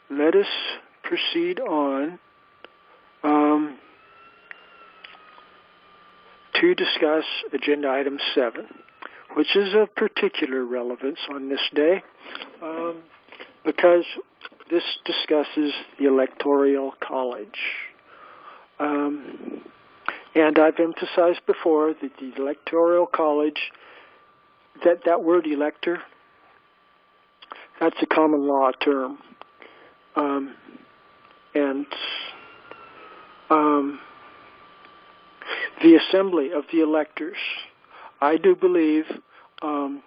let us proceed on to discuss Agenda Item 7, which is of particular relevance on this day because this discusses the Electoral College. And I've emphasized before that the Electoral College, that word elector, that's a common law term. The assembly of the electors, I do believe the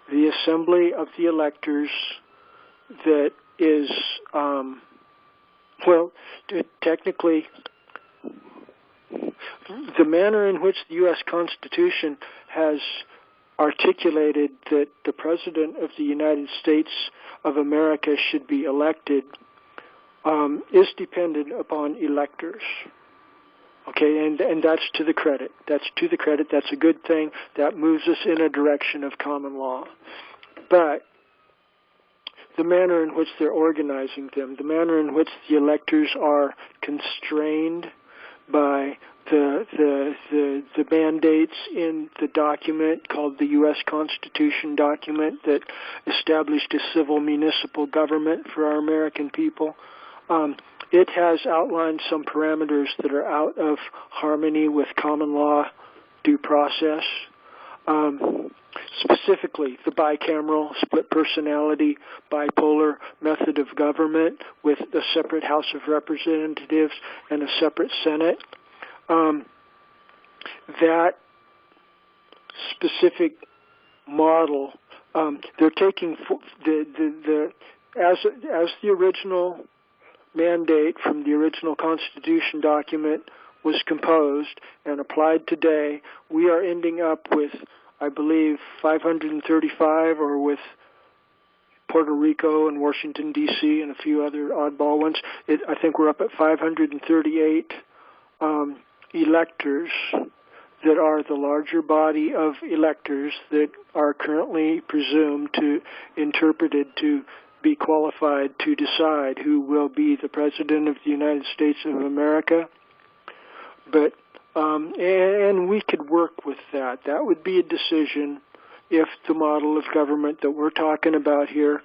assembly of the electors that is, technically, the manner in which the U.S. Constitution has articulated that the President of the United States of America should be elected is dependent upon electors. Okay, and that's to the credit. That's to the credit. That's a good thing. That moves us in a direction of common law. But the manner in which they're organizing them, the manner in which the electors are constrained by the mandates in the document called the U.S. Constitution document that established a civil municipal government for our American people. It has outlined some parameters that are out of harmony with common law due process. Specifically, the bicameral, split personality, bipolar method of government with a separate House of Representatives and a separate Senate. That specific model, they're taking as the original mandate from the original Constitution document was composed and applied today, we are ending up with, I believe, 535, or with Puerto Rico and Washington, D.C., and a few other oddball ones. I think we're up at 538 electors that are the larger body of electors that are currently presumed to, interpreted to be qualified to decide who will be the President of the United States of America. But and we could work with that. That would be a decision if the model of government that we're talking about here,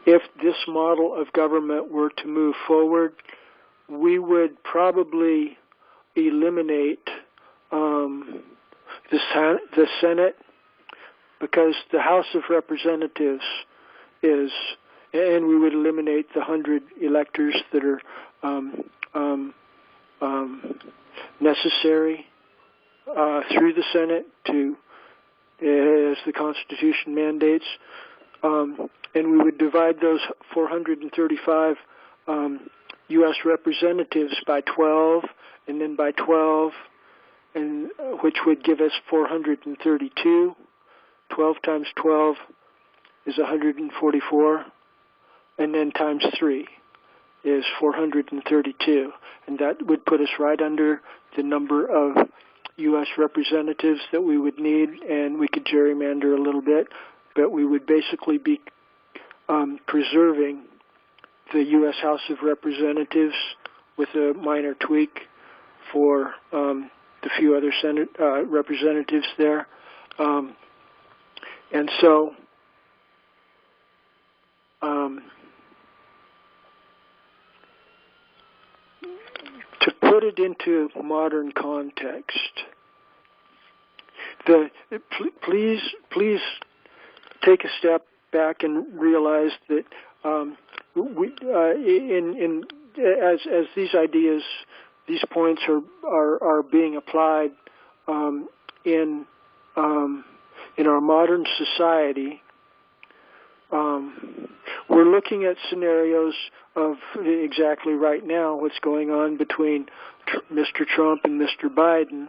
if this model of government were to move forward, we would probably eliminate the Senate, because the House of Representatives is, and we would eliminate the 100 electors that are necessary through the Senate to, as the Constitution mandates, and we would divide those 435 U.S. representatives by 12, and then by 12, and which would give us 432. 12 times 12 is 144, and then times 3 is 432. And that would put us right under the number of U.S. representatives that we would need, and we could gerrymander a little bit, but we would basically be preserving the U.S. House of Representatives with a minor tweak for the few other Senate representatives there. And so, to put it into modern context, please take a step back and realize that as these ideas, these points are being applied in our modern society, we're looking at scenarios of exactly right now what's going on between Mr. Trump and Mr. Biden.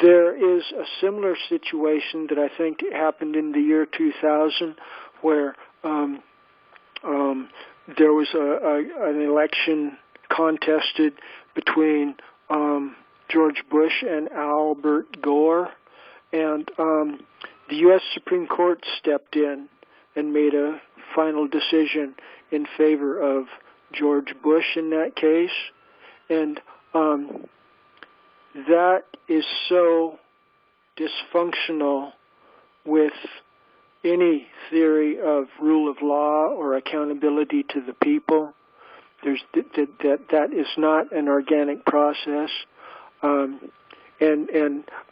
There is a similar situation that I think happened in the year 2000, where there was an election contested between George Bush and Albert Gore, and the U.S. Supreme Court stepped in and made a final decision in favor of George Bush in that case, and that is so dysfunctional with any theory of rule of law or accountability to the people. That is not an organic process, and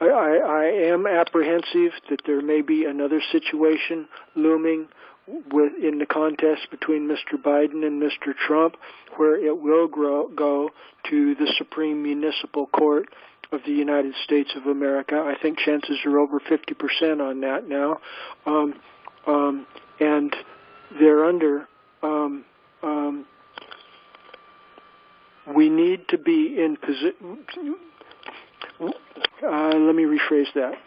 I am apprehensive that there may be another situation looming in the contest between Mr. Biden and Mr. Trump, where it will go to the Supreme Municipal Court of the United States of America. I think chances are over 50% on that now, and thereunder, we need to be in position. Let me rephrase that.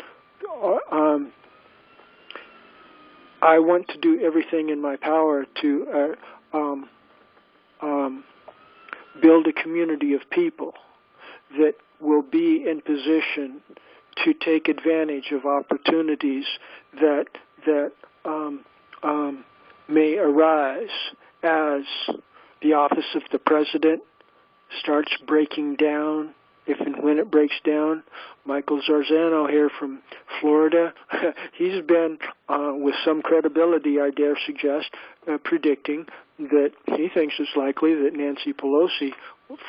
I want to do everything in my power to build a community of people that will be in position to take advantage of opportunities that may arise as the office of the president starts breaking down, if and when it breaks down. Michael Zarzano here from Florida, he's been, with some credibility, I dare suggest, predicting that he thinks it's likely that Nancy Pelosi,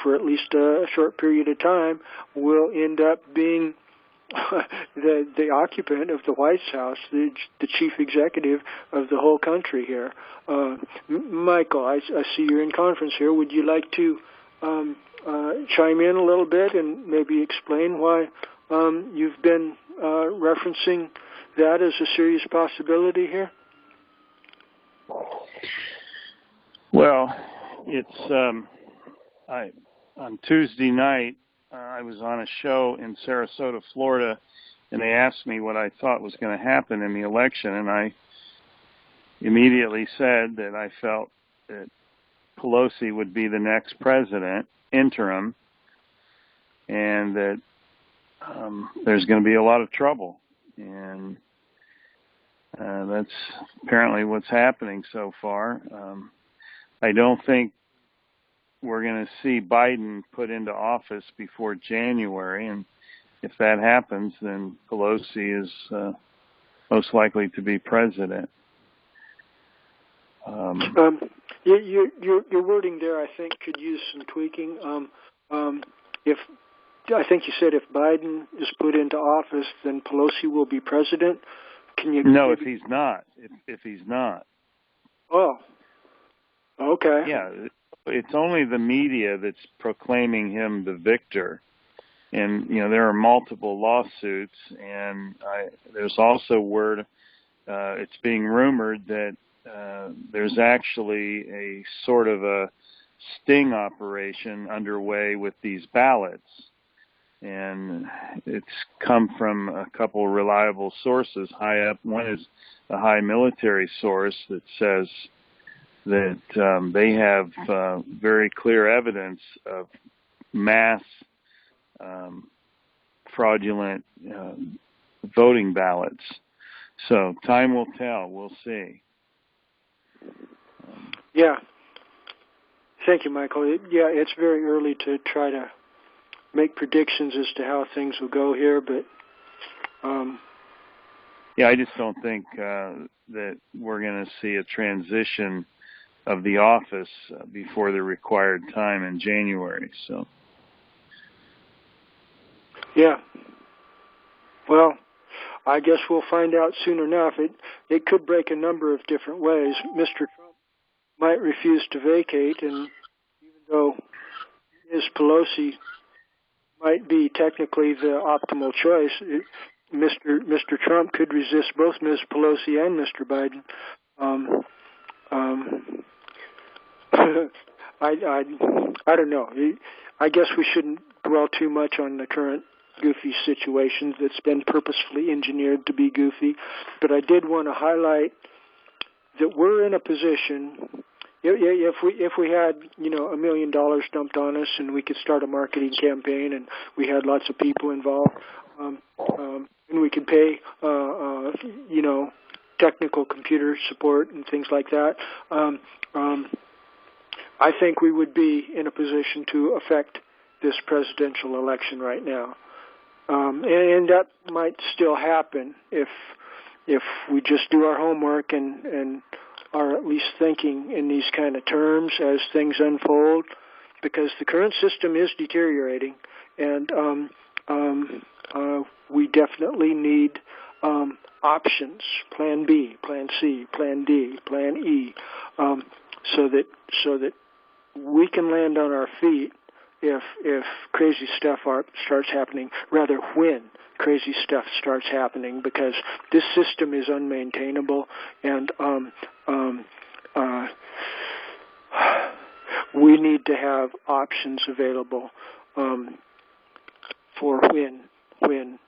for at least a short period of time, will end up being the occupant of the White House, the chief executive of the whole country here. Michael, I see you're in conference here. Would you like to chime in a little bit and maybe explain why you've been referencing that as a serious possibility here? Well, it's on Tuesday night, I was on a show in Sarasota, Florida, and they asked me what I thought was going to happen in the election, and I immediately said that I felt that Pelosi would be the next president, interim, and that there's going to be a lot of trouble. And that's apparently what's happening so far. I don't think we're going to see Biden put into office before January, and if that happens, then Pelosi is most likely to be president. Your wording there, I think, could use some tweaking. If I think you said if Biden is put into office, then Pelosi will be president. Can you? No, if he's not. If he's not. Oh. Okay. Yeah, it's only the media that's proclaiming him the victor, and there are multiple lawsuits, and there's also word. It's being rumored that there's actually a sort of a sting operation underway with these ballots, and it's come from a couple reliable sources high up. One is a high military source that says that they have very clear evidence of mass fraudulent voting ballots. So time will tell. We'll see. Yeah. Thank you, Michael. It's very early to try to make predictions as to how things will go here, but I just don't think that we're going to see a transition of the office before the required time in January. So, yeah. Well, I guess we'll find out soon enough. It could break a number of different ways. Mr. Trump might refuse to vacate, and even though Ms. Pelosi might be technically the optimal choice, Mr. Trump could resist both Ms. Pelosi and Mr. Biden. I don't know. I guess we shouldn't dwell too much on the current goofy situation that's been purposefully engineered to be goofy, but I did want to highlight that we're in a position. If we had $1 million dumped on us and we could start a marketing campaign and we had lots of people involved, and we can pay, technical computer support and things like that, I think we would be in a position to affect this presidential election right now. And that might still happen if we just do our homework and are at least thinking in these kind of terms as things unfold, because the current system is deteriorating, and we definitely need options, Plan B, Plan C, Plan D, Plan E, so that we can land on our feet if crazy stuff starts happening, rather when crazy stuff starts happening, because this system is unmaintainable, and we need to have options available for when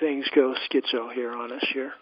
things go schizo here on us here.